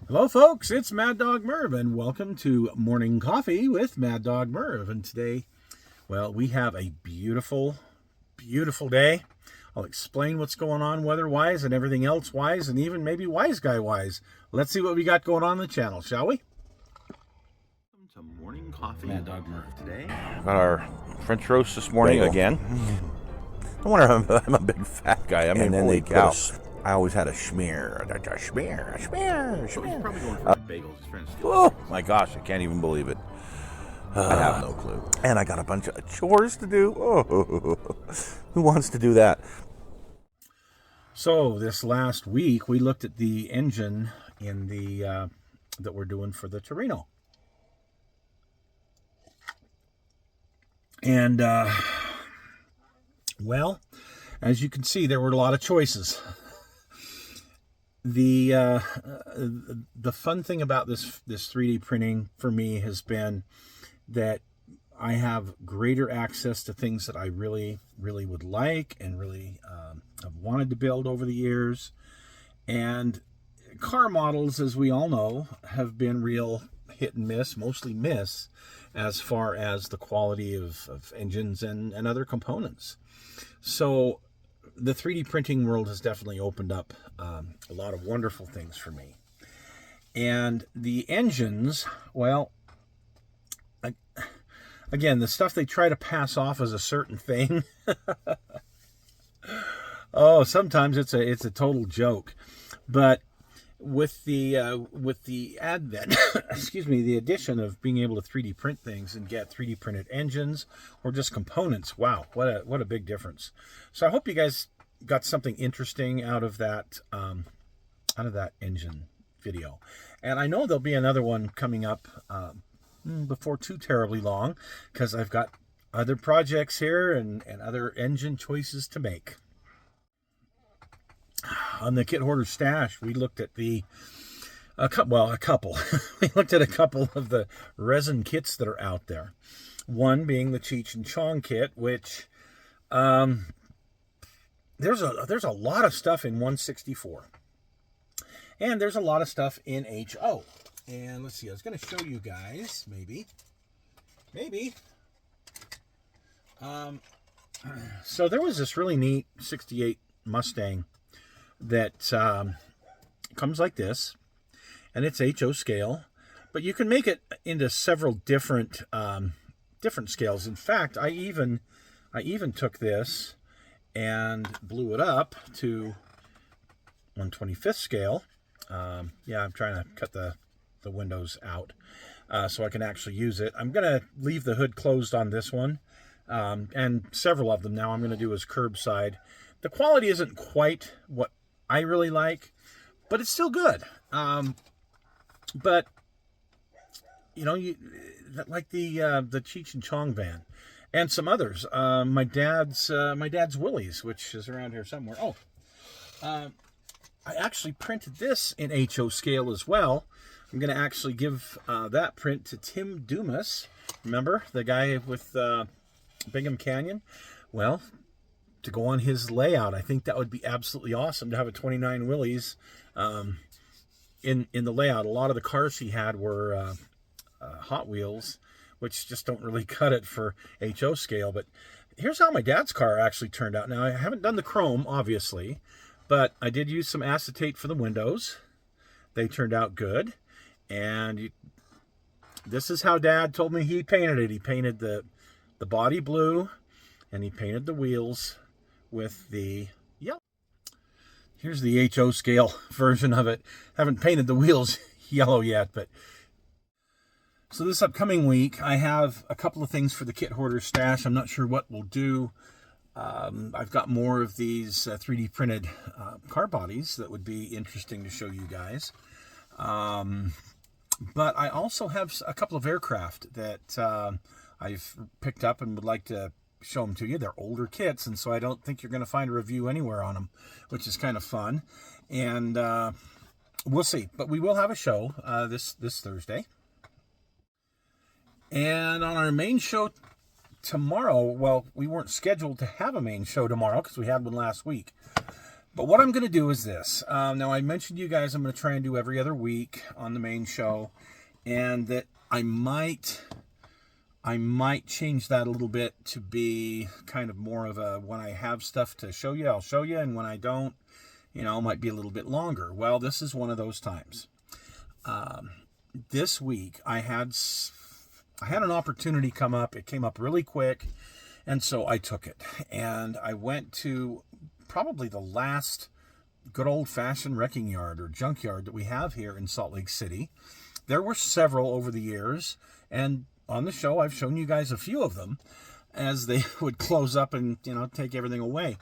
Hello folks, it's Maddog Merv and welcome to Morning Coffee with Maddog Merv. And today, well, we have a beautiful day. I'll explain what's going on weather-wise and everything else wise and even maybe wise guy wise. Let's see what we got going on the channel, shall we? Welcome to Morning Coffee. Maddog Merv today. Got our French roast this morning again. I wonder I'm a big fat guy. I mean, holy cow. I always had a schmear. A schmear. He's probably going for bagels. He's trying to steal. Oh my gosh, I can't even believe it. I have no clue. And I got a bunch of chores to do. Oh, who wants to do that? So this last week we looked at the engine in the that we're doing for the Torino. And well, as you can see, there were a lot of choices. The fun thing about this 3D printing for me has been that I have greater access to things that I really would like and really have wanted to build over the years. And car models, as we all know, have been real hit and miss, mostly miss, as far as the quality of engines and other components. So the 3D printing world has definitely opened up a lot of wonderful things for me. And the engines, well, again, the stuff they try to pass off as a certain thing, oh, sometimes it's a total joke. But with the advent, excuse me, the addition of being able to 3D print things and get 3D printed engines or just components, wow, what a big difference. So I hope you guys got something interesting out of that engine video, and I know there'll be another one coming up before too terribly long, because I've got other projects here and other engine choices to make. On the kit hoarder stash, we looked at a couple. We looked at a couple of the resin kits that are out there. One being the Cheech and Chong kit, which there's a lot of stuff in 164, and there's a lot of stuff in HO. And let's see, I was going to show you guys maybe. So there was this really neat 68 Mustang that comes like this, and it's HO scale, but you can make it into several different scales. In fact, I even took this and blew it up to 1/25th scale. Yeah, I'm trying to cut the windows out so I can actually use it. I'm gonna leave the hood closed on this one, and several of them now I'm gonna do as curbside. The quality isn't quite what I really like, but it's still good. But you know, like the Cheech and Chong van, and some others. My dad's Willys, which is around here somewhere. Oh, I actually printed this in HO scale as well. I'm going to actually give that print to Tim Dumas. Remember the guy with Bingham Canyon? Well, to go on his layout, I think that would be absolutely awesome to have a 29 Willys in the layout. A lot of the cars he had were Hot Wheels, which just don't really cut it for HO scale. But here's how my dad's car actually turned out. Now, I haven't done the chrome, obviously, but I did use some acetate for the windows. They turned out good. And this is how Dad told me he painted it. He painted the body blue, and he painted the wheels with the yellow. Here's the HO scale version of it. Haven't painted the wheels yellow yet, but so this upcoming week, I have a couple of things for the kit hoarder stash. I'm not sure what we'll do. I've got more of these 3D printed car bodies that would be interesting to show you guys. But I also have a couple of aircraft that I've picked up and would like to show them to you. They're older kits, and so I don't think you're going to find a review anywhere on them, which is kind of fun. And we'll see. But we will have a show this Thursday. And on our main show tomorrow, well, we weren't scheduled to have a main show tomorrow because we had one last week. But what I'm going to do is this. Now, I mentioned to you guys I'm going to try and do every other week on the main show, and that I might change that a little bit to be kind of more of a, when I have stuff to show you, I'll show you, and when I don't, it might be a little bit longer. Well, this is one of those times. This week, I had an opportunity come up. It came up really quick, and so I took it. And I went to probably the last good old-fashioned wrecking yard or junkyard that we have here in Salt Lake City. There were several over the years, and on the show, I've shown you guys a few of them as they would close up and, take everything away.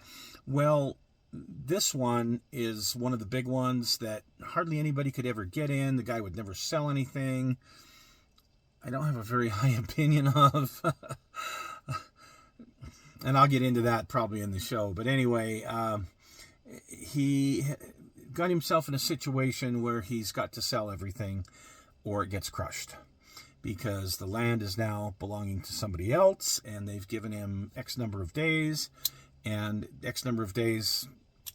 Well, this one is one of the big ones that hardly anybody could ever get in. The guy would never sell anything. I don't have a very high opinion of. And I'll get into that probably in the show. But anyway, he got himself in a situation where he's got to sell everything or it gets crushed, because the land is now belonging to somebody else, and they've given him X number of days, and X number of days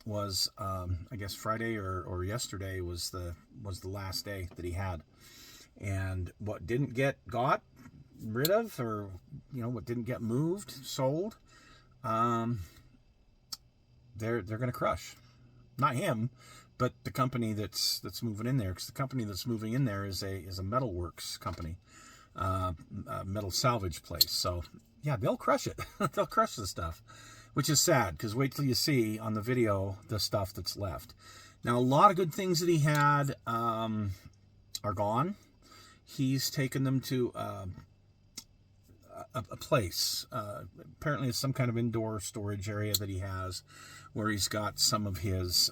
was, I guess Friday or yesterday was the last day that he had. And what didn't get got rid of, or what didn't get moved, sold, they're going to crush. Not him, but the company that's moving in there, because the company that's moving in there is a metalworks company. Metal salvage place. So yeah, they'll crush it. They'll crush the stuff, which is sad, because wait till you see on the video the stuff that's left. Now, a lot of good things that he had are gone. He's taken them to a place. Apparently it's some kind of indoor storage area that he has, where he's got some of his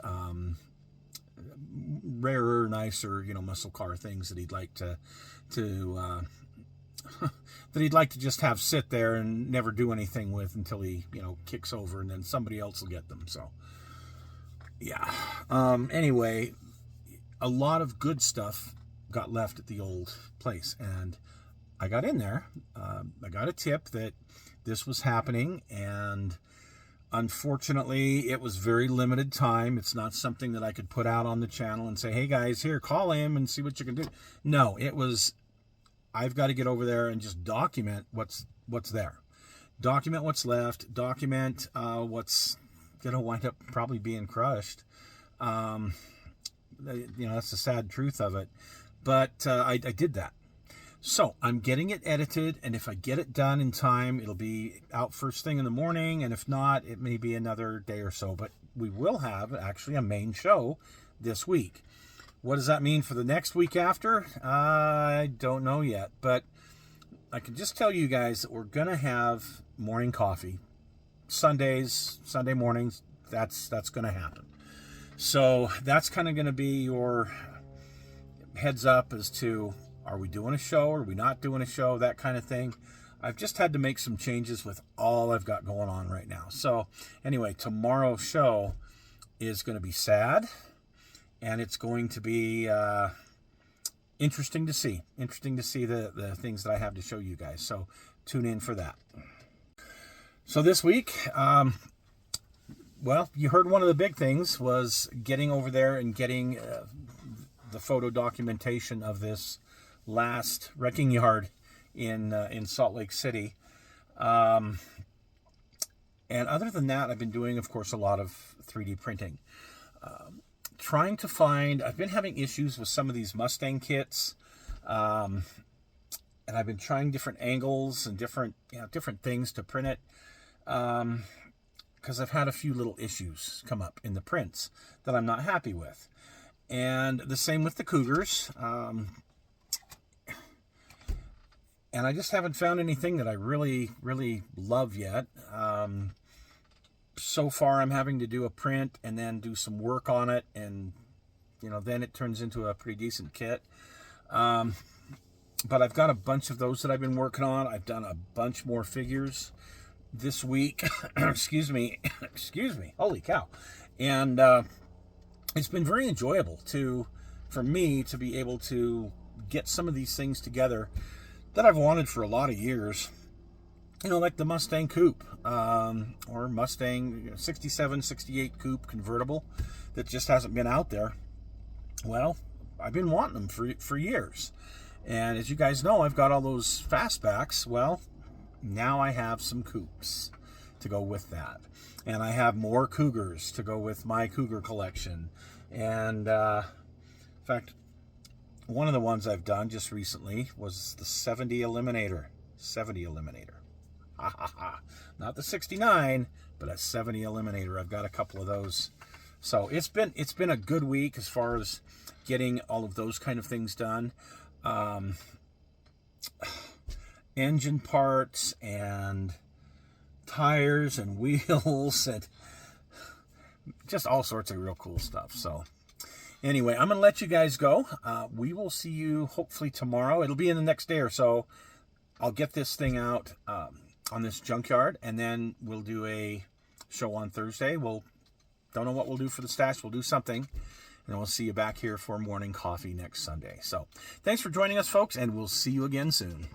rarer, nicer, muscle car things that he'd like to that he'd like to just have sit there and never do anything with until he, kicks over, and then somebody else will get them. So, yeah. Anyway, a lot of good stuff got left at the old place, and I got in there. I got a tip that this was happening, and unfortunately, it was very limited time. It's not something that I could put out on the channel and say, hey guys, here, call him and see what you can do. No, it was, I've got to get over there and just document what's there. Document what's left. Document what's going to wind up probably being crushed. That's the sad truth of it. But I did that. So I'm getting it edited, and if I get it done in time, it'll be out first thing in the morning, and if not, it may be another day or so. But we will have actually a main show this week. What does that mean for the next week after? I don't know yet, but I can just tell you guys that we're going to have morning coffee. Sunday mornings, that's going to happen. So that's kind of going to be your heads up as to, are we doing a show? Are we not doing a show? That kind of thing. I've just had to make some changes with all I've got going on right now. So anyway, tomorrow's show is going to be sad, and it's going to be interesting to see. Interesting to see the things that I have to show you guys. So tune in for that. So this week, well, you heard one of the big things was getting over there and getting the photo documentation of this last wrecking yard in Salt Lake City. And other than that, I've been doing, of course, a lot of 3D printing. Trying to find, I've been having issues with some of these Mustang kits. And I've been trying different angles and different things to print it. Because I've had a few little issues come up in the prints that I'm not happy with. And the same with the Cougars. And I just haven't found anything that I really, really love yet. So far, I'm having to do a print and then do some work on it. And, then it turns into a pretty decent kit. But I've got a bunch of those that I've been working on. I've done a bunch more figures this week. Excuse me. Holy cow. And it's been very enjoyable for me to be able to get some of these things together that I've wanted for a lot of years. like the Mustang Coupe, or Mustang 67, 68 Coupe convertible that just hasn't been out there. Well, I've been wanting them for years. And as you guys know, I've got all those fastbacks. Well, now I have some coupes to go with that. And I have more Cougars to go with my Cougar collection. And in fact, one of the ones I've done just recently was the 70 Eliminator. 70 Eliminator. Ha ha ha. Not the 69, but a 70 Eliminator. I've got a couple of those. So it's been a good week as far as getting all of those kind of things done. Engine parts and tires and wheels and just all sorts of real cool stuff. So anyway, I'm going to let you guys go. We will see you hopefully tomorrow. It'll be in the next day or so. I'll get this thing out on this junkyard, and then we'll do a show on Thursday. Don't know what we'll do for the stash. We'll do something, and then we'll see you back here for morning coffee next Sunday. So thanks for joining us, folks, and we'll see you again soon.